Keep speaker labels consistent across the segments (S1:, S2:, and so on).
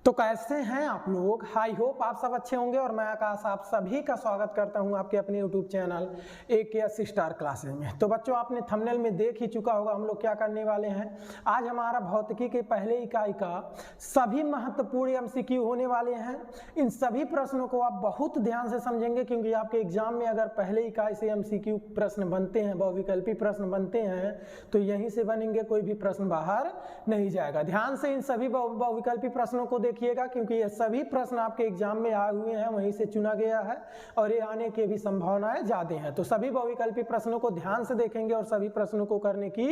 S1: तो कैसे हैं आप लोग। आई होप आप सब अच्छे होंगे और मैं आकाश आप सभी का स्वागत करता हूं आपके अपने YouTube channel AKS star classes में। तो बच्चों आपने थंबनेल में देख ही चुका होगा हम लोग क्या करने वाले हैं। आज हमारा भौतिकी के पहले इकाई का सभी महत्वपूर्ण MCQ होने वाले हैं। इन सभी प्रश्नों को आप बहुत ध्यान से समझेंगे क्योंकि आपके एग्जाम में अगर पहले इकाई से MCQ प्रश्न बनते हैं, बहुविकल्पी प्रश्न बनते हैं तो यहीं से बनेंगे, कोई भी प्रश्न बाहर नहीं जाएगा। ध्यान से इन सभी बहुविकल्पी प्रश्नों को देखिएगा क्योंकि ये सभी प्रश्न आपके एग्जाम में आए हुए हैं, वहीं से चुना गया है और ये आने की भी संभावनाएं ज्यादा हैं। तो सभी बहुविकल्पी प्रश्नों को ध्यान से देखेंगे और सभी प्रश्नों को करने की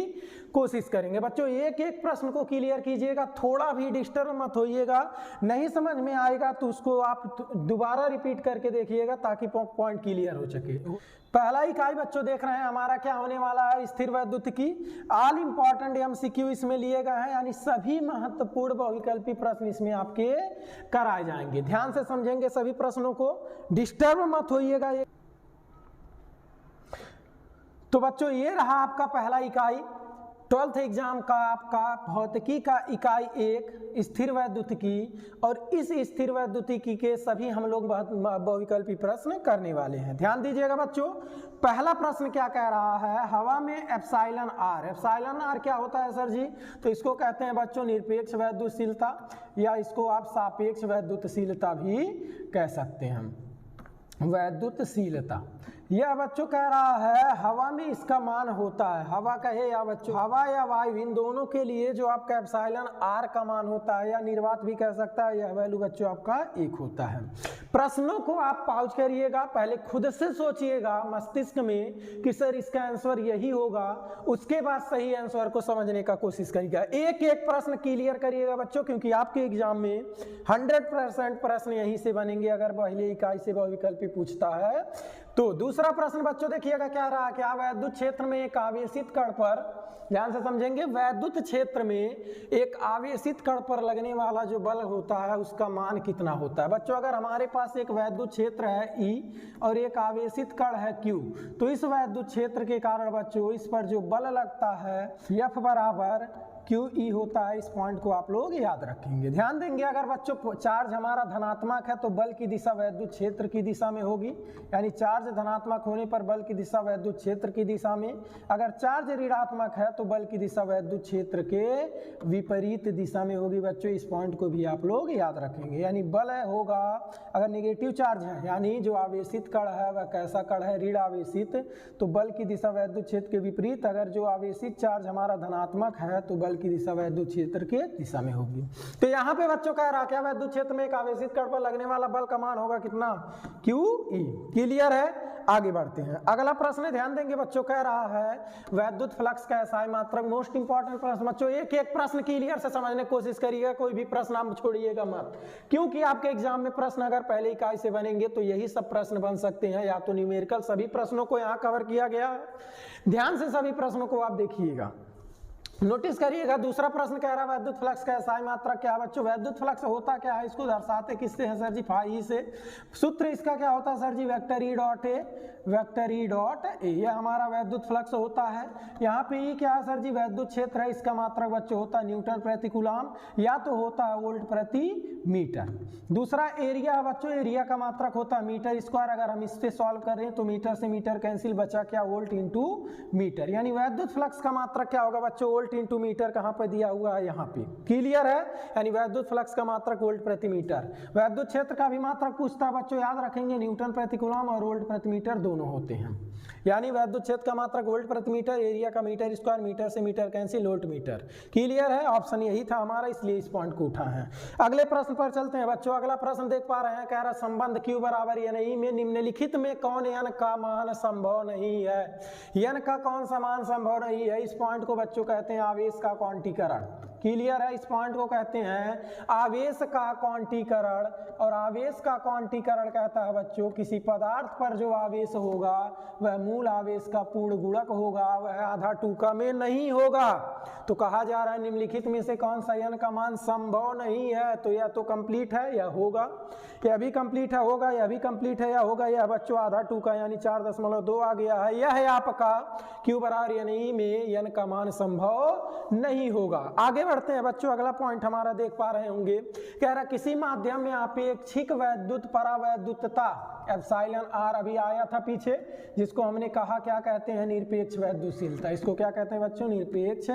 S1: कोशिश करेंगे। बच्चों एक एक प्रश्न को क्लियर कीजिएगा, थोड़ा भी डिस्टर्ब मत होइएगा। नहीं समझ में आएगा तो उसको आप दोबारा रिपीट करके देखिएगा ताकि पॉइंट क्लियर हो सके। पहला इकाई बच्चों देख रहे हैं हमारा क्या होने वाला है, स्थिर वैद्युत की ऑल इंपॉर्टेंट MCQ इसमें लिए गए हैं, यानी सभी महत्वपूर्ण बहुविकल्पी प्रश्न इसमें आपके कराए जाएंगे। ध्यान से समझेंगे सभी प्रश्नों को, डिस्टर्ब मत होइएगा। तो बच्चों ये रहा आपका पहला इकाई 12th एग्जाम का आपका भौतिकी का इकाई 1 स्थिर वैद्युतिकी, और इस स्थिर वैद्युतिकी के सभी हम लोग बहुविकल्पी प्रश्न करने वाले हैं। ध्यान दीजिएगा बच्चों, पहला प्रश्न क्या कह रहा है, हवा में एप्सिलॉन आर। एप्सिलॉन आर क्या होता है सर जी? तो इसको कहते हैं बच्चों निरपेक्ष वैद्युतशीलता, या इसको आप सापेक्ष वैद्युतशीलता भी कह सकते हैं। वैद्युतशीलता यह बच्चों कह रहा है हवा में इसका मान होता है, हवा कहे या बच्चों हवा या वायु, इन दोनों के लिए जो आपका एप्सिलॉन आर का मान होता है, या निर्वात भी कह सकता है, यह वैल्यू बच्चों आपका 1 होता है। प्रश्नों को आप पॉज करिएगा, पहले खुद से सोचिएगा मस्तिष्क में कि सर इसका आंसर यही होगा, उसके बाद सही आंसर को समझने का कोशिश करिएगा। एक एक प्रश्न क्लियर करिएगा बच्चों, क्योंकि आपके एग्जाम में 100% प्रश्न यहीं से बनेंगे अगर पहले इकाई से बहुविकल्पी पूछता है तो। दूसरा प्रश्न बच्चों देखिएगा क्या रहा, क्या वैद्युत क्षेत्र में एक आवेशित कण पर, ध्यान से समझेंगे, वैद्युत क्षेत्र में एक आवेशित कण पर लगने वाला जो बल होता है उसका मान कितना होता है। बच्चों अगर हमारे पास एक वैद्युत क्षेत्र है E और एक आवेशित कण है Q, तो इस वैद्युत क्षेत्र के कारण बच्चों इस पर जो बल लगता है F बराबर QE होता है। इस पॉइंट को आप लोग याद रखेंगे, ध्यान देंगे। अगर बच्चों चार्ज हमारा धनात्मक है तो बल की दिशा वैद्युत क्षेत्र की दिशा में होगी, यानी चार्ज धनात्मक होने पर बल की दिशा वैद्युत क्षेत्र की दिशा में। अगर चार्ज ऋणात्मक है तो बल की दिशा वैद्युत क्षेत्र के विपरीत दिशा में होगी। बच्चों इस पॉइंट को भी आप लोग याद रखेंगे, यानी बल होगा अगर नेगेटिव चार्ज है, यानी जो आवेशित कण है वह कैसा कण है, ऋण आवेशित, तो बल की दिशा वैद्युत क्षेत्र के विपरीत। अगर जो आवेशित चार्ज हमारा धनात्मक है तो बल की दिशा वैद्युत क्षेत्र के दिशा में होगी। तो यहाँ पे बच्चों कह रहा क्या, वैद्युत क्षेत्र में एक आवेशित कण पर लगने वाला बल का मान होगा कितना, QE। क्लियर है, आगे बढ़ते हैं। अगला प्रश्न ध्यान देंगे बच्चों, कह रहा है वैद्युत फ्लक्स का SI मात्रक। मोस्ट इंपॉर्टेंट प्रश्न बच्चों, एक एक प्रश्न क्लियर से समझने की कोशिश करिएगा, कोई भी प्रश्न आप छोड़िएगा मत, क्योंकि आपके एग्जाम में प्रश्न अगर पहले इकाई से बनेंगे तो यही सब प्रश्न बन सकते हैं, या तो न्यूमेरिकल। सभी प्रश्नों को यहाँ कवर किया गया है, ध्यान से सभी प्रश्नों को आप देखिएगा, नोटिस करिएगा। दूसरा प्रश्न कह रहा है वैद्युत फ्लक्स का SI मात्रक क्या है। बच्चों वैद्युत फ्लक्स होता क्या है, इसको दर्शाते किससे है सर जी, फाई से। सूत्र इसका क्या होता है sir ji, vector E dot A, vector E dot A, यह हमारा वैद्युत फ्लक्स होता है। यहाँ पे E क्या है सर जी, वैद्युत क्षेत्र है, इसका मात्रक बच्चों होता है न्यूटन प्रति कूलम, या तो होता है वोल्ट प्रति मीटर। दूसरा एरिया है बच्चों, एरिया का मात्रक होता है मीटर स्क्वायर। अगर हम इससे सॉल्व कर रहे हैं तो मीटर से मीटर कैंसिल, बचा क्या, वोल्ट इंटू मीटर, यानी वैद्युत फ्लक्स का मात्रक क्या होगा बच्चों, वोल्ट इंटू मीटर। कहां पर दिया हुआ है, यहाँ पे। क्लियर है, यानी वैद्युत फ्लक्स का मात्रक वोल्ट प्रति मीटर। वैद्युत क्षेत्र का भी मात्रक पूछता है बच्चों, याद रखेंगे न्यूटन प्रति कूलम और वोल्ट प्रति मीटर दोनों होते हैं, यानी वैद्युत क्षेत्र का मात्रक वोल्ट प्रति मीटर, एरिया का मीटर स्क्वायर, मीटर से metre cancel, volt metre. Clear है, ऑप्शन यही था हमारा, इसलिए इस पॉइंट को उठा है। अगले प्रश्न पर चलते हैं बच्चों। अगला प्रश्न देख पा रहे हैं, कह रहा संबंध Q बराबर N में निम्नलिखित में कौन N का मान संभव नहीं है। N का कौन सा मान संभव नहीं है, इस पॉइंट को बच्चों कहते हैं आवेश का क्वांटीकरण। क्लियर है, इस पॉइंट को कहते हैं आवेश का क्वांटीकरण। और आवेश का क्वांटीकरण कहता है बच्चों किसी पदार्थ पर जो आवेश होगा वह मूल आवेश का पूर्ण गुणक होगा, वह आधा टूका में नहीं होगा। तो कहा जा रहा है निम्नलिखित में से कौन सा N का मान संभव नहीं है, तो यह तो कंप्लीट है या होगा, यह भी कंप्लीट है, होगा, यह भी कंप्लीट है या होगा, यह बच्चों आधा टूका यानी 4.2 आ गया है। यह है आपका Q बराबर N में N का मान संभव नहीं होगा। आगे बढ़ते हैं बच्चों, अगला पॉइंट हमारा देख पा रहे होंगे, कह रहा किसी माध्यम में अपेक्षिक वैद्युत परावैद्युतता एप्सिलॉन आर अभी आया था पीछे, जिसको हमने कहा क्या कहते हैं, निरपेक्ष वैद्युतशीलता। इसको क्या कहते हैं बच्चों, निरपेक्ष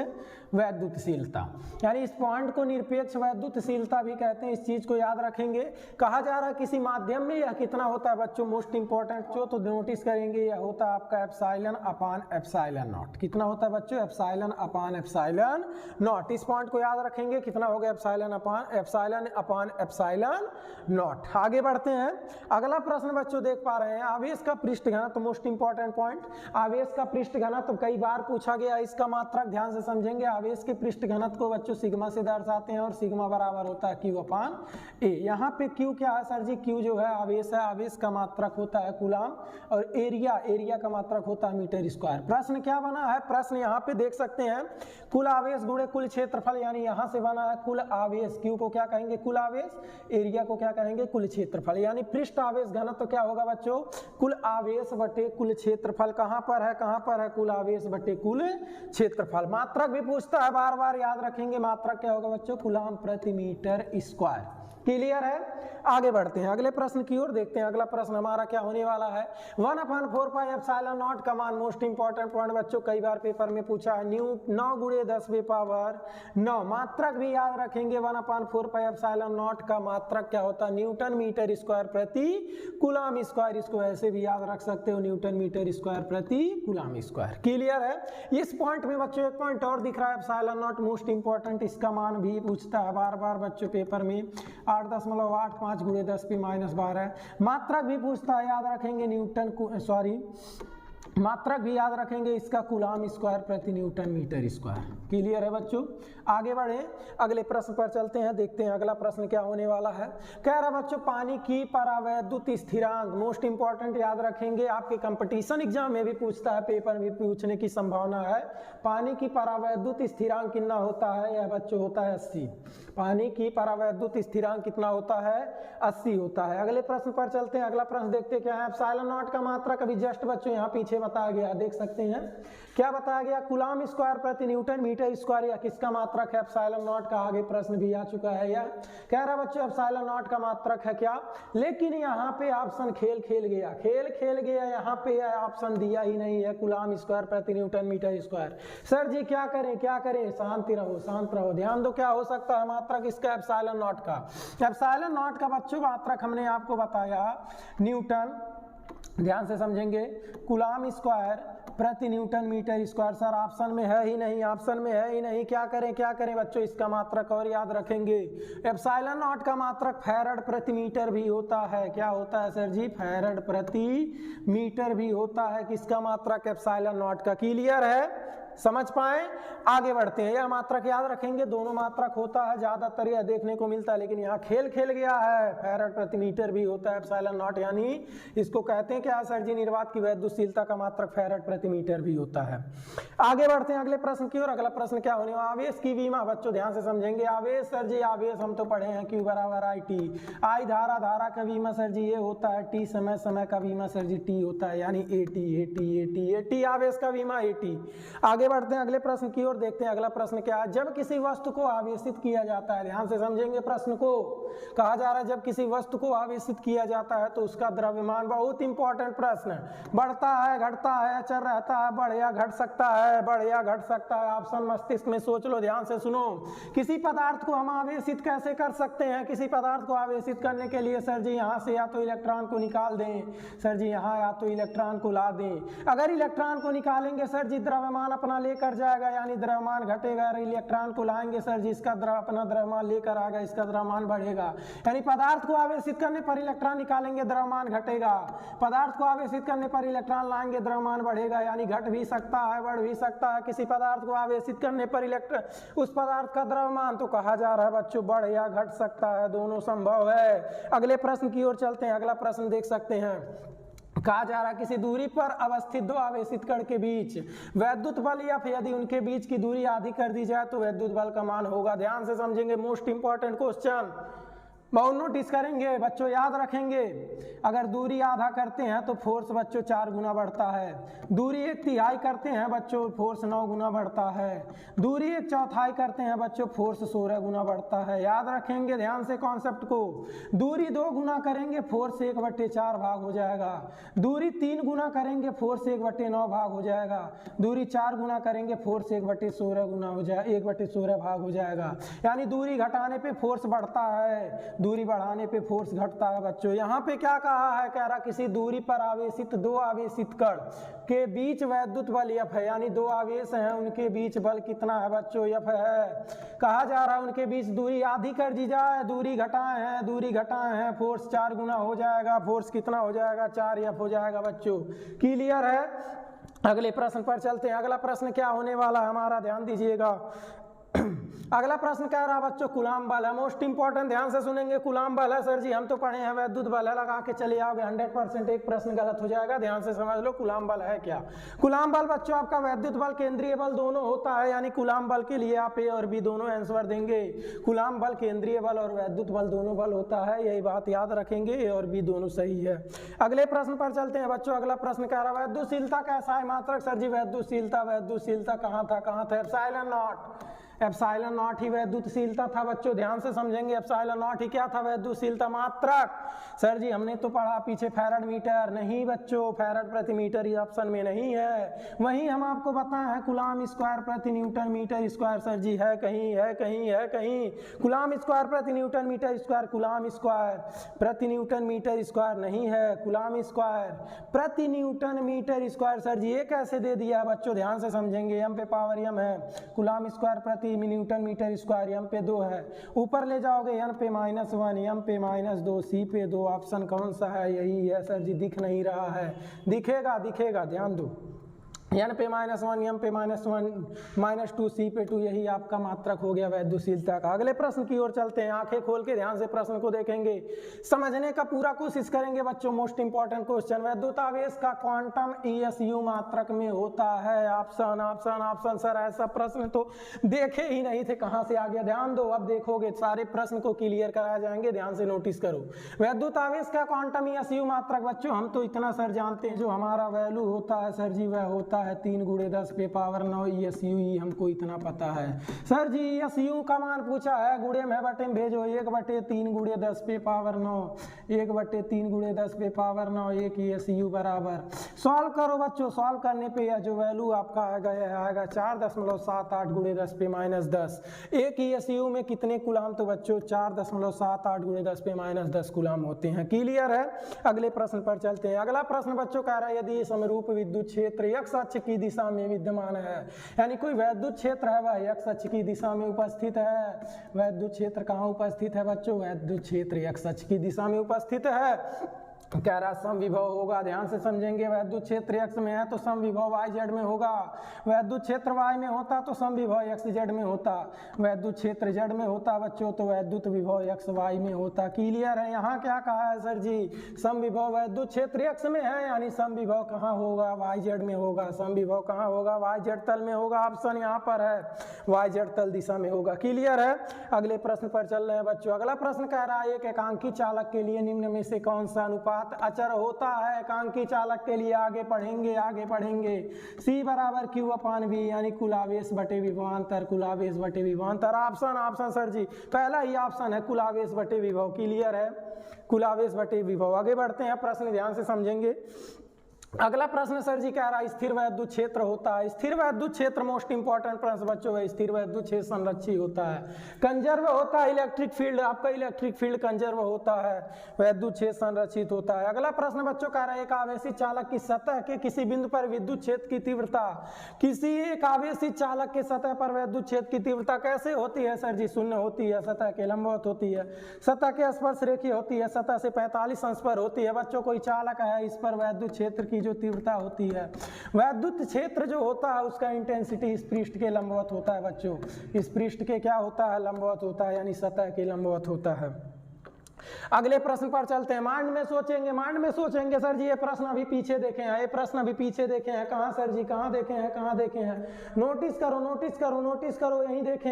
S1: वैद्युतशीलता, यानी इस पॉइंट को निरपेक्ष वैद्युतशीलता भी कहते हैं। इस चीज को याद रखेंगे। कहा जा रहा है किसी माध्यम में यह कितना होता है बच्चों, मोस्ट इंपॉर्टेंट जो तो नोटिस करेंगे, यह होता है आपका एप्सिलॉन अपान एप्सिलॉन नॉट। कितना होता है बच्चों, एप्सिलॉन अपान एप्सिलॉन नॉट। इस पॉइंट को याद रखेंगे, कितना होगा, एप्सिलॉन अपान एप्सिलॉन नॉट। आगे बढ़ते हैं, अगला प्रश्न बच्चों देख पा रहे हैं, आवेश का पृष्ठ घनत्व, मोस्ट इंपॉर्टेंट पॉइंट, आवेश का पृष्ठ घनत्व तो कई बार पूछा गया। इसका मात्रक ध्यान से समझेंगे, आवेश के पृष्ठ घनत्व को बच्चों सिग्मा से दर्शाते हैं और सिग्मा बराबर होता है Q अपान A। यहाँ पे Q क्या है सर जी, Q जो है आवेश है, आवेश का मात्रक होता है कूलम, और एरिया का मात्रक होता है मीटर स्क्वायर। प्रश्न क्या बना है, प्रश्न यहाँ पे देख सकते हैं, कुल आवेश गुणे कुल क्षेत्रफल, यानी यहाँ से बना है कुल आवेश, Q को क्या कहेंगे, कुल आवेश, एरिया को क्या कहेंगे, कुल क्षेत्रफल, यानी पृष्ठ आवेश घनत्व तो क्या होगा बच्चों, कुल आवेश बटे कुल क्षेत्रफल। कहाँ पर है, कुल आवेश बटे कुल क्षेत्रफल। मात्रक भी पूछता है, बार बार याद रखेंगे, मात्रक क्या होगा बच्चों, कूलम प्रति मीटर स्क्वायर। क्लियर है। आगे बढ़ते हैं अगले प्रश्न की ओर, देखते हैं अगला प्रश्न हमारा क्या होने वाला है। 1/4 पाई एप्सिलॉन नॉट का मान, मोस्ट इंपॉर्टेंट पॉइंट बच्चों, कई बार पेपर में पूछा है। 9 गुणे 10 पावर 9। मात्रक भी याद रखेंगे, 1/4 पाई एप्सिलॉन नॉट का मात्रक क्या होता है, न्यूटन मीटर स्क्वायर प्रति कूलम स्क्वायर। इसको ऐसे भी याद रख सकते हो, न्यूटन मीटर स्क्वायर प्रति कूलम स्क्वायर। क्लियर है। इस पॉइंट में बच्चों एक पॉइंट और दिख रहा है, एप्सिलॉन नॉट मोस्ट इंपॉर्टेंट, इसका मान भी पूछता है बार बार बच्चों पेपर में। 8.85 गुणे 10⁻12। मात्रक भी पूछता है, याद रखेंगे, मात्रक भी याद रखेंगे, इसका कूलम स्क्वायर प्रति न्यूटन मीटर स्क्वायर। क्लियर है बच्चों। आगे बढ़े, अगले प्रश्न पर चलते हैं, देखते हैं अगला प्रश्न क्या होने वाला है। कह रहा बच्चों पानी की परावैद्युत स्थिरांक, मोस्ट इंपॉर्टेंट याद रखेंगे, आपके कंपटीशन एग्जाम में भी पूछता है, पेपर में पूछने की संभावना है। पानी की परावैद्युत स्थिरांक कितना होता है, यह बच्चों होता है 80। पानी की परावैद्युत स्थिरांक कितना होता है, 80 होता है। अगले प्रश्न पर चलते हैं, अगला प्रश्न देखते क्या है। एप्सिलॉन नॉट का मात्रक अभी जस्ट बच्चों यहाँ पीछे बताया गया, देख सकते हैं क्या बताया गया, कूलम स्क्वायर प्रति न्यूटन मीटर स्क्वायर, या किसका मात्रक है, एप्सिलॉन नॉट का। आगे प्रश्न भी आ चुका है, यह कह रहा बच्चों एप्सिलॉन नॉट का मात्रक है क्या, लेकिन यहाँ पे ऑप्शन खेल गया, यहाँ पे ऑप्शन दिया ही नहीं है, कूलम स्क्वायर प्रति न्यूटन मीटर स्क्वायर। सर जी क्या करें, शांत रहो, ध्यान दो, क्या हो सकता है मात्रक इसका, एप्सिलॉन नॉट का। एप्सिलॉन नॉट का बच्चों मात्रक हमने आपको बताया न्यूटन, ध्यान से समझेंगे, कूलम स्क्वायर प्रति newton metre square. Sir option में है ही नहीं, क्या करें बच्चों, इसका मात्रक और याद रखेंगे। एप्सिलॉन नॉट का मात्रक फैराड प्रति मीटर भी होता है, क्या होता है सर जी, फैराड प्रति मीटर भी होता है, किसका मात्रक, एप्सिलॉन नॉट का। क्लियर है, समझ पाए। आगे बढ़ते हैं, यह मात्रक याद रखेंगे, दोनों मात्रक होता है, ज्यादातर यह देखने को मिलता है, लेकिन यहाँ खेल गया है, फैराड प्रति मीटर भी होता है एप्सिलॉन नॉट, यानी इसको कहते हैं क्या सर जी, निर्वात की वैद्युतशीलता का मात्रक फैराड प्रति मीटर भी होता है। आगे बढ़ते हैं अगले प्रश्न की ओर। अगला प्रश्न क्या होने वाला, आवेश की विमा, बच्चों ध्यान से समझेंगे। आवेश सर जी, आवेश हम तो पढ़े हैं, Q बराबर I/T। I धारा का विमा सर जी ये होता है, T समय का विमा सर जी T होता है, यानी AT आवेश का विमा AT। आगे बढ़ते हैं अगले प्रश्न की ओर, देखते हैं अगला प्रश्न क्या है। जब किसी वस्तु को आवेशित किया जाता है, ध्यान से समझेंगे प्रश्न को, कहा जा रहा है जब किसी वस्तु को आवेशित किया जाता है तो उसका द्रव्यमान, बहुत इंपॉर्टेंट प्रश्न, बढ़ता है, घटता है, अचर रहता है, बढ़ या घट सकता है। ऑप्शन मस्तिष्क में सोच लो, ध्यान से सुनो। किसी पदार्थ को हम आवेशित कैसे कर सकते हैं, किसी पदार्थ को आवेशित करने के लिए सर जी यहाँ से या तो इलेक्ट्रॉन को निकाल दें, सर जी यहाँ या तो इलेक्ट्रॉन को ला दें। अगर इलेक्ट्रॉन को निकालेंगे सर जी द्रव्यमान अपना लेकर जाएगा, यानी द्रव्यमान घटेगा। इलेक्ट्रॉन को लाएंगे सर जी, इसका अपना द्रव्यमान लेकर आएगा, इसका द्रव्यमान बढ़ेगा। यानी पदार्थ को आवेशित करने पर इलेक्ट्रॉन निकालेंगे, द्रव्यमान घटेगा। पदार्थ को आवेशित करने पर इलेक्ट्रॉन लाएंगे, द्रव्यमान बढ़ेगा, यानी घट भी सकता है, बढ़ भी सकता है। किसी पदार्थ को आवेशित करने पर उस पदार्थ का द्रव्यमान, तो कहा जा रहा है बच्चों बढ़ या घट सकता है, दोनों संभव है। अगले प्रश्न की ओर चलते हैं, अगला प्रश्न देख सकते हैं। कहा जा रहा है किसी दूरी पर अवस्थित दो आवेशित कण के बीच वैद्युत बल, या फिर यदि उनके बीच की दूरी आधी कर दी जाए तो वैद्युत बल का मान होगा। ध्यान से समझेंगे, मोस्ट इंपॉर्टेंट क्वेश्चन, बहुत नोटिस करेंगे बच्चों, याद रखेंगे। अगर दूरी आधा करते हैं तो फोर्स बच्चों 4 गुना बढ़ता है। दूरी 1/3 करते हैं बच्चों, फोर्स 9 गुना बढ़ता है। दूरी 1/4 करते हैं बच्चों, फोर्स 16 गुना बढ़ता है। याद रखेंगे ध्यान से कॉन्सेप्ट को। दूरी 2 गुना करेंगे, फोर्स 1/4 भाग हो जाएगा। दूरी 3 गुना करेंगे, फोर्स 1/9 भाग हो जाएगा। दूरी 4 गुना करेंगे, फोर्स 1/16 गुना हो जाए 1/16 भाग हो जाएगा। यानी दूरी घटाने पे फोर्स बढ़ता है, दूरी बढ़ाने पे फोर्स घटता है बच्चों। यहाँ पे क्या कहा है, कह रहा किसी दूरी पर आवेशित 2 आवेशित कण के बीच वैद्युत बल F है। यानी 2 आवेश हैं, उनके बीच बल कितना है बच्चों, F है। कहा जा रहा है उनके बीच दूरी आधी कर दी जाए, दूरी घटाए हैं, फोर्स 4 गुना हो जाएगा। फोर्स कितना हो जाएगा, 4F हो जाएगा बच्चों। क्लियर है। अगले प्रश्न पर चलते हैं। अगला प्रश्न क्या होने वाला है हमारा, ध्यान दीजिएगा। अगला प्रश्न कह रहा बच्चों कूलाम बल है। मोस्ट इंपॉर्टेंट, ध्यान से सुनेंगे। कूलाम बल है सर जी, हम तो पढ़े हैं वैद्युत बल है, लगा के चले आओगे 100%। एक प्रश्न गलत हो जाएगा, ध्यान से समझ लो। कूलाम बल है क्या? कूलाम बल बच्चों आपका वैद्युत बल केंद्रीय बल दोनों होता है। यानी कूलाम बल के लिए आप ए और बी दोनों आंसर देंगे। कूलाम बल केंद्रीय बल और वैद्युत बल दोनों बल होता है, यही बात याद रखेंगे। ए और बी दोनों सही है। अगले प्रश्न पर चलते हैं बच्चों। अगला प्रश्न कह रहा है वैद्युतशीलता कैसा है मात्रक? सर जी वैद्युतशीलता कहाँ था? Epsilon naught. एप्सिलॉन नॉट ही वैद्युतशीलता था बच्चों, ध्यान से समझेंगे। एप्सिलॉन नॉट ही क्या था? वैद्युतशीलता मात्रक। सर जी हमने तो पढ़ा पीछे फैराड मीटर, नहीं बच्चों, फैराड प्रति मीटर ये ऑप्शन में नहीं है। वहीं हम आपको बताए हैं कूलाम स्क्वायर प्रति newton metre square. Sir ji है कहीं कूलाम स्क्वायर प्रति newton metre square, coulomb square प्रति न्यूटन मीटर स्क्वायर नहीं है, कूलाम स्क्वायर प्रति newton metre square. Sir ji ये कैसे दे दिया है बच्चों, ध्यान से समझेंगे। एम पे पावर एम है, कूलाम स्क्वायर प्रति न्यूटन मीटर स्क्वायर, एम पे 2 है। ऊपर ले जाओगे एन पे -1, एम पे -2, सी पे 2। ऑप्शन कौन सा है? यही है सर जी, दिख नहीं रहा है, दिखेगा, ध्यान दो। एन पे -1, एम पे -1, -2, सी पे 2, यही आपका मात्रक हो गया वैद्युतशीलता का। अगले प्रश्न की ओर चलते हैं। आंखें खोल के ध्यान से प्रश्न को देखेंगे, समझने का पूरा कोशिश करेंगे बच्चों। मोस्ट इंपॉर्टेंट क्वेश्चन, वैद्युतावेश का क्वांटम ESU मात्रक में होता है। ऑप्शन। सर ऐसा प्रश्न तो देखे ही नहीं थे, कहाँ से आ गया? ध्यान दो, अब देखोगे सारे प्रश्न को क्लियर कराए जाएंगे, ध्यान से नोटिस करो। वैद्युतावेश का क्वांटम ESU मात्रक बच्चों, हम तो इतना सर जानते हैं, जो हमारा वैल्यू होता है सर जी वह होता है 3 × 10 पे पावर 9 ESU। हमको इतना पता है सर जी। ESU का मान पूछा है, गुणे में बटे में भेजो, 1/3 × 10 पे पावर 9, 1/3 × 10 पे पावर 9, 1 ESU बराबर। सॉल्व करो बच्चों, सॉल्व करने पे यह जो वैल्यू आपका आएगा 4.78 × 10 पे -10। 1 ESU में कितने कूलाम? तो बच्चों 4.78 × 10 पे -10 कूलाम होते हैं। क्लियर है। अगले प्रश्न पर चलते हैं। अगला प्रश्न बच्चों कह रहा है यदि समरूप विद्युत क्षेत्र x अक्ष की दिशा में विद्यमान है, यानी कोई वैद्युत क्षेत्र है वह x अक्ष की दिशा में उपस्थित है। वैद्युत क्षेत्र कहाँ उपस्थित है बच्चों? वैद्युत क्षेत्र x अक्ष की दिशा में उपस्थित है। कह रहा समविभव होगा, ध्यान से समझेंगे। वैद्युत क्षेत्र x में है तो समविभव YZ में होगा। वैद्युत क्षेत्र Y में होता तो समविभव XZ में होता। वैद्युत क्षेत्र Z में होता बच्चों तो वैद्युत विभव XY में होता। क्लियर है। यहाँ क्या कहा है सर जी? समविभव वैद्युत क्षेत्र x में है, यानी समविभव कहाँ होगा? YZ में होगा। समविभव कहाँ होगा? YZ तल में होगा। ऑप्शन यहाँ पर है, YZ तल दिशा में होगा। क्लियर है। अगले प्रश्न पर चल रहे हैं बच्चों। अगला प्रश्न कह रहा है एक एकांकी चालक के लिए निम्न में से कौन सा अनुपात अचर होता है? एकांकी चालक के लिए आगे पढ़ेंगे। C = Q/V, यानी कुल आवेश बटे विभवांतर, कुल आवेश बटे विभवांतर। ऑप्शन सर जी पहला ही ऑप्शन है, कुल आवेश बटे विभव। क्लियर है, कुल आवेश बटे विभव। आगे बढ़ते हैं, प्रश्न ध्यान से समझेंगे। अगला प्रश्न सर जी कह रहा है स्थिर वैद्युत क्षेत्र होता है। स्थिर वैद्युत क्षेत्र मोस्ट इंपॉर्टेंट प्रश्न बच्चों है। स्थिर वैद्युत क्षेत्र संरक्षित होता है, कंजर्व होता है। इलेक्ट्रिक फील्ड, आपका इलेक्ट्रिक फील्ड कंजर्व होता है, वैद्युत क्षेत्र संरक्षित होता है। अगला प्रश्न बच्चों कह रहा है एक आवेशित चालक की सतह के किसी बिंदु पर विद्युत क्षेत्र की तीव्रता, किसी एक आवेशित चालक के सतह पर वैद्युत क्षेत्र की तीव्रता कैसे होती है? सर जी शून्य होती है, सतह के लंबवत होती है, सतह के स्पर्श रेखीय होती है, सतह से 45 अंश पर होती है। बच्चों कोई चालक है, इस पर वैद्युत क्षेत्र की जो तीव्रता होती है, वैद्युत क्षेत्र जो होता है उसका इंटेंसिटी इस पृष्ठ के लंबवत होता है बच्चों। इस पृष्ठ के क्या होता है? लंबवत होता है, यानी सतह के लंबवत होता है। अगले प्रश्न पर चलते हैं। माइंड में सोचेंगे सर जी ये प्रश्न अभी पीछे देखे हैं, ये प्रश्न अभी पीछे देखे हैं, कहाँ सर जी कहाँ देखे हैं, कहाँ देखे हैं, नोटिस करो, यहीं देखे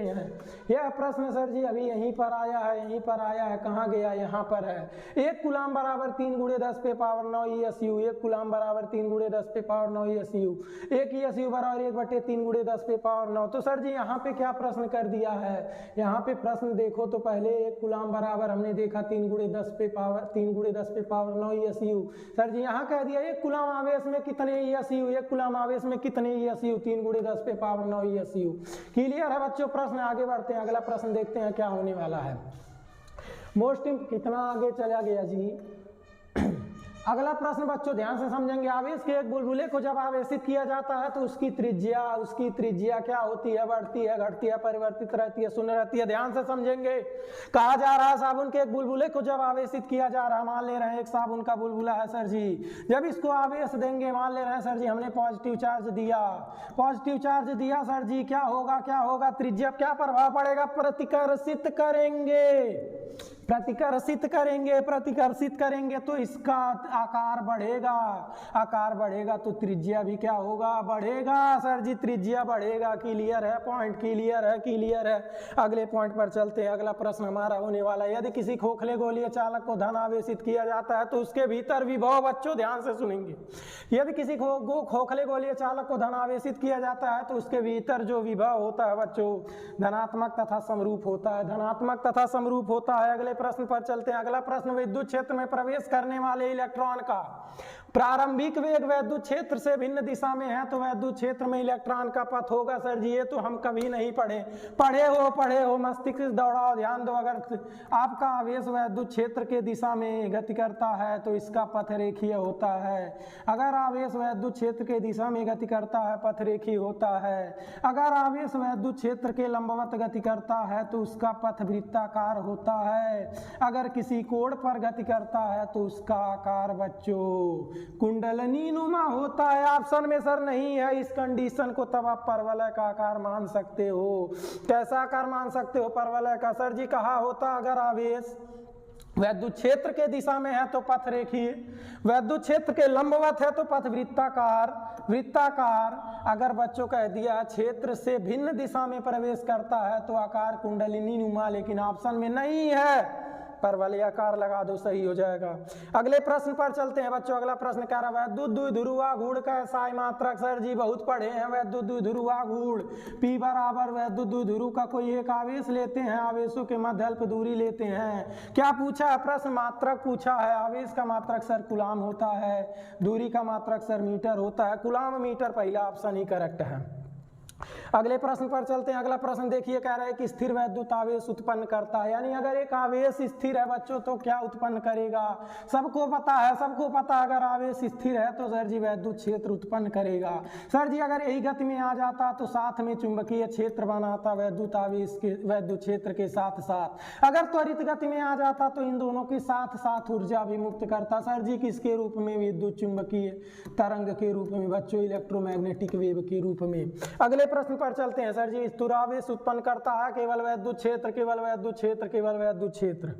S1: हैं। यह प्रश्न सर जी अभी यहीं पर आया है, कहाँ गया, यहाँ पर है। 1 कूलम बराबर 3 × 10⁻9 ESU, 1 कूलम बराबर 3 × 10⁻9 ESU, 1 ESU बराबर 1/3 × 10⁻9। तो सर जी यहाँ पे क्या प्रश्न कर दिया है, यहाँ पे प्रश्न देखो तो पहले 1 कूलम बराबर हमने देखा 3 × 10⁻9 ESU। सर जी यहाँ कह दिया 1 कूलम आवेश में कितने ESU, 1 कूलम आवेश में कितने ESU, 3 × 10⁻9 ESU। क्लियर है बच्चों? प्रश्न आगे बढ़ते हैं, अगला प्रश्न देखते हैं क्या होने वाला है। कितना आगे चला गया जी। अगला प्रश्न बच्चों ध्यान से समझेंगे। आवेश के एक बुलबुले को जब आवेशित किया जाता है तो उसकी त्रिज्या क्या होती है, बढ़ती है, घटती है, परिवर्तित रहती है, शून्य रहती है। ध्यान से समझेंगे। कहा जा रहा है साबुन के एक बुलबुले को जब आवेशित किया जा रहा है, मान ले रहे हैं एक साबुन का बुलबुला है सर जी, जब इसको आवेश देंगे, मान ले रहे हैं सर जी हमने पॉजिटिव चार्ज दिया सर जी, क्या होगा, त्रिज्या क्या प्रभाव पड़ेगा, प्रतिकर्षित करेंगे तो इसका आकार बढ़ेगा तो त्रिज्या भी क्या होगा, बढ़ेगा सर जी, त्रिज्या बढ़ेगा। क्लियर है पॉइंट, क्लियर है। अगले पॉइंट पर चलते हैं। अगला प्रश्न हमारा होने वाला है, यदि किसी खोखले गोलीय चालक को धन आवेशित किया जाता है तो उसके भीतर विभव, बच्चों ध्यान से सुनेंगे, यदि किसी खोखले गोलीय चालक को धन आवेशित किया जाता है तो उसके भीतर जो विभव होता है बच्चों धनात्मक तथा समरूप होता है। अगले प्रश्न पर चलते हैं। अगला प्रश्न, विद्युत क्षेत्र में प्रवेश करने वाले इलेक्ट्रॉन का प्रारंभिक वेग वैद्युत क्षेत्र से भिन्न दिशा में है तो वैद्युत क्षेत्र में इलेक्ट्रॉन का पथ होगा। सर जी ये तो हम कभी नहीं पढ़े हो, मस्तिष्क दौड़ाओ, ध्यान दो। अगर आपका आवेश वैद्युत क्षेत्र के दिशा में गति करता है तो इसका पथ रेखीय होता है। अगर आवेश वैद्युत क्षेत्र के दिशा में गति करता है, पथ रेखीय होता है। अगर आवेश वैद्युत क्षेत्र के लंबवत गति करता है तो उसका पथ वृत्ताकार होता है। अगर किसी कोण पर गति करता है तो उसका आकार बच्चों कुंडलनी नुमा होता है। ऑप्शन में सर नहीं है इस कंडीशन को, तब आप परवलय का आकार मान सकते हो। कैसा आकार मान सकते हो परवलय का? सर जी कहा होता अगर आवेश वैद्युत क्षेत्र के दिशा में है तो पथ रेखीय, वैद्युत क्षेत्र के लंबवत है तो पथ वृत्ताकार। अगर बच्चों कह दिया क्षेत्र से भिन्न दिशा में प्रवेश करता है तो आकार कुंडलिनी नुमा, लेकिन ऑप्शन में नहीं है, परवलय आकार लगा दो, सही हो जाएगा। अगले प्रश्न पर चलते हैं बच्चों। अगला प्रश्न कह रहा है वैद्युत द्विध्रुवाघूर्ण का SI मात्रक। सर जी बहुत पढ़े हैं वैद्युत द्विध्रुवाघूर्ण। P बराबर वैद्युत द्विध्रुव का कोई एक आवेश लेते हैं, आवेशों के मध्य अल्प दूरी लेते हैं। क्या पूछा है प्रश्न? मात्रक पूछा है। आवेश का मात्रक सर कूलम होता है, दूरी का मात्रक सर मीटर होता है। कूलम मीटर पहला ऑप्शन ही करेक्ट है। अगले प्रश्न पर चलते हैं। अगला प्रश्न देखिए, कह रहा है कि स्थिर वैद्युत आवेश उत्पन्न करता है, यानी अगर एक आवेश स्थिर है बच्चों तो क्या उत्पन्न करेगा? सबको पता अगर आवेश स्थिर है तो सर जी वैद्युत क्षेत्र उत्पन्न करेगा। सर जी अगर यही गति में आ जाता तो साथ में चुंबकीय क्षेत्र बनाता वैद्युत आवेश के, वैद्युत क्षेत्र के साथ साथ। अगर त्वरित गति में आ जाता तो इन दोनों के साथ साथ ऊर्जा भी मुक्त करता। सर जी किसके रूप में? विद्युत चुंबकीय तरंग के रूप में बच्चों, इलेक्ट्रोमैग्नेटिक वेव के रूप में। अगले प्रश्न पर चलते हैं। सर जी स्थिर आवेश उत्पन्न करता है केवल वैद्युत क्षेत्र।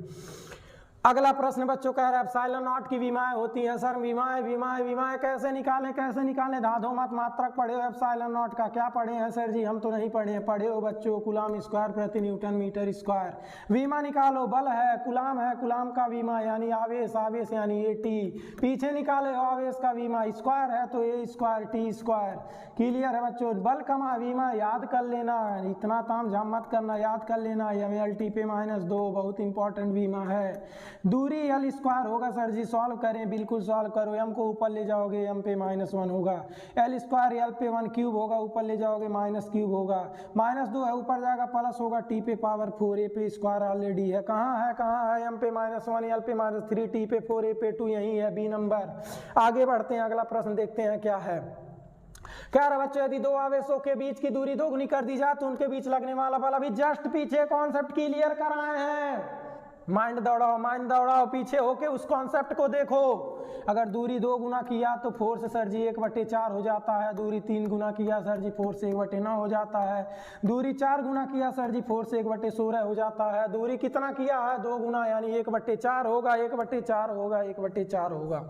S1: अगला प्रश्न बच्चों कह रहा है एप्सिलॉन नॉट की विमाएं होती हैं। सर विमाएं कैसे निकालें? धाधो मत मात्रक पढ़े हो एप्सिलॉन नॉट का? क्या पढ़े हैं सर जी? हम तो नहीं पढ़े हैं। पढ़े हो बच्चों कूलम स्क्वायर प्रति न्यूटन मीटर स्क्वायर। विमा निकालो, बल है, कूलम है, कूलम का विमा यानी आवेश यानी AT। पीछे निकाले हो आवेश का विमा, स्क्वायर है तो A square T square. Clear है बच्चों? बल कमा विमा याद कर लेना, इतना ताम झाम मत करना, याद कर लेना। LT पे -2 बहुत इंपॉर्टेंट विमा है। दूरी L स्क्वायर होगा सर जी, सॉल्व करें, बिल्कुल सॉल्व करो। M को ऊपर ले जाओगे M पे -1 होगा। L स्क्वायर L पे 1 क्यूब होगा, ऊपर ले जाओगे -क्यूब होगा। -2 है ऊपर जाएगा प्लस होगा, T पे पावर 4, A पे स्क्वायर ऑलरेडी है। कहाँ है? M पे -1, L पे -3, T पे 4, A पे 2, यही है B नंबर। आगे बढ़ते हैं, अगला प्रश्न देखते हैं क्या है। कह रहा बच्चों यदि दो आवेशों के बीच की दूरी दोगुनी कर दी जाए तो उनके बीच लगने वाला बल। अभी जस्ट पीछे कॉन्सेप्ट क्लियर कराए हैं। माइंड दौड़ाओ, पीछे होके उस कॉन्सेप्ट को देखो। अगर दूरी 2 गुना किया तो फोर्स सर जी 1/4 हो जाता है, दूरी 3 गुना किया सर जी फोर्स 1/9 हो जाता है, दूरी 4 गुना किया सर जी फोर्स 1/16 हो जाता है, दूरी कितना किया है 2 गुना यानी 1/4 होगा, 1/4 होगा, 1/4 होगा।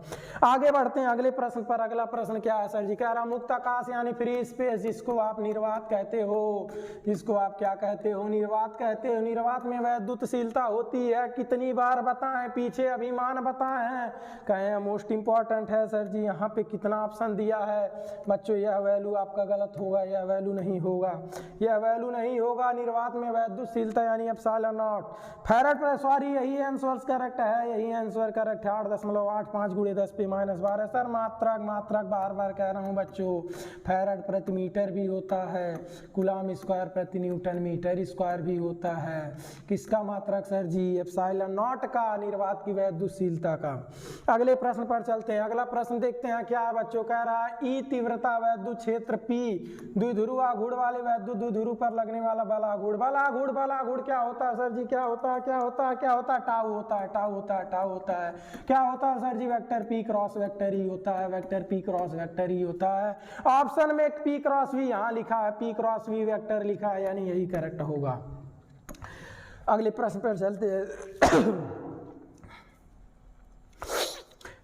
S1: आगे बढ़ते हैं अगले प्रश्न पर। अगला प्रश्न क्या है सर जी, कह रहा मुक्त आकाश यानी फ्री स्पेस, जिसको आप निर्वात कहते हो, जिसको आप क्या कहते हो, निर्वात कहते हो। निर्वात में वैद्युतशीलता होती है कितनी बार बताएं, पीछे अभिमान बताएं, कहें मोस्ट इंपॉर्टेंट है सर जी। यहाँ पे कितना ऑप्शन दिया है बच्चों, यह वैल्यू आपका गलत होगा, यह वैल्यू नहीं होगा, यह वैल्यू नहीं होगा। निर्वात में वैद्युतशीलता यानी एप्सिलॉन नॉट फैराड पर, सॉरी यही आंसर करेक्ट है, यही आंसर करेक्ट है। 8.85 × 10⁻12 सर, मात्रक बार बार कह रहा हूँ बच्चों, फैराड प्रति मीटर भी होता है, कूलम स्क्वायर प्रति न्यूटन मीटर स्क्वायर भी होता है। किसका मात्रक सर जी, एप्सिलॉन नॉट का, निर्वात की वैद्युतशीलता का। अगले प्रश्न पर चलते हैं। अगला प्रश्न देखते हैं क्या है बच्चों, कह रहा है ई तीव्रता वैद्युत क्षेत्र P द्विध्रुव आघूर्ण वाले वैद्युत द्विध्रुव पर लगने वाला बल आघूर्ण। बल आघूर्ण क्या होता है सर जी, क्या होता है, क्या होता है, क्या होता है, टाउ होता है, टाउ होता है, टाउ होता है। क्या होता है sir ji, vector P cross vector ही होता है, वेक्टर P क्रॉस वेक्टर ही होता है। ऑप्शन में P क्रॉस V यहाँ लिखा है, P क्रॉस V वेक्टर लिखा है, यानी यही करेक्ट होगा। अगले प्रश्न पर चलते हैं।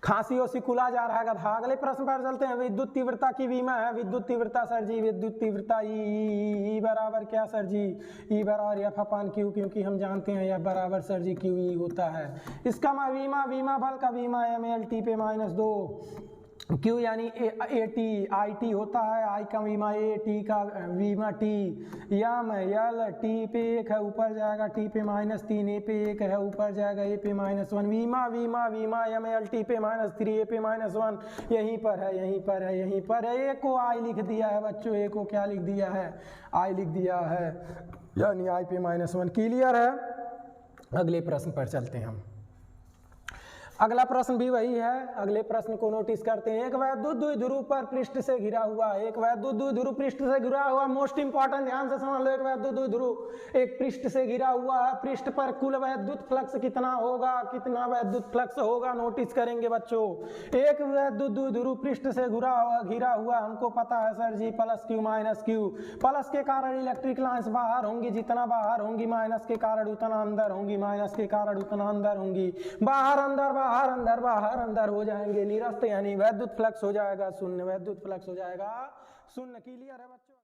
S1: खांसी और सिकुला जा रहा है गधा। अगले प्रश्न पर चलते हैं। विद्युत तीव्रता की विमा है, विद्युत तीव्रता सर जी, विद्युत तीव्रता ई बराबर क्या सर जी, ई बराबर F/Q, क्योंकि हम जानते हैं F बराबर सर जी QE होता है। इसका विमा बल का विमा mLT पे -2 Q यानी AT, IT होता है, I का विमा A, T का विमा T, यम L T पे 1 है, ऊपर जाएगा T पे -3, A पे 1 है, ऊपर जाएगा A पे -1, विमा mLT पे -3, A पे -1, यहीं पर है, यहीं पर है, यहीं पर है। A को I लिख दिया है बच्चों, A को क्या लिख दिया है, I लिख दिया है, यानी I पे -1। क्लियर है। अगले प्रश्न पर चलते हैं हम। अगला प्रश्न भी वही है, अगले प्रश्न को नोटिस करते हैं। एक वैद्युत द्विध्रुव पर पृष्ठ से घिरा हुआ है, एक वैद्युत द्विध्रुव पृष्ठ से घिरा हुआ, मोस्ट इंपॉर्टेंट, ध्यान से समझ लो। एक वैद्युत द्विध्रुव एक पृष्ठ से घिरा हुआ है, पृष्ठ पर कुल वैद्युत फ्लक्स कितना होगा, कितना वैद्युत फ्लक्स होगा, नोटिस करेंगे बच्चों। एक वैद्युत द्विध्रुव पृष्ठ से घिरा हुआ हमको पता है सर जी, +Q प्लस के कारण इलेक्ट्रिक लाइन्स बाहर होंगी, जितना बाहर होंगी, माइनस के कारण उतना अंदर होंगी, माइनस के कारण उतना अंदर होंगी, बाहर अंदर हो जाएंगे, निरस्त यानी वैद्युत फ्लक्स हो जाएगा शून्य, वैद्युत फ्लक्स हो जाएगा शून्य। क्लियर है बच्चों।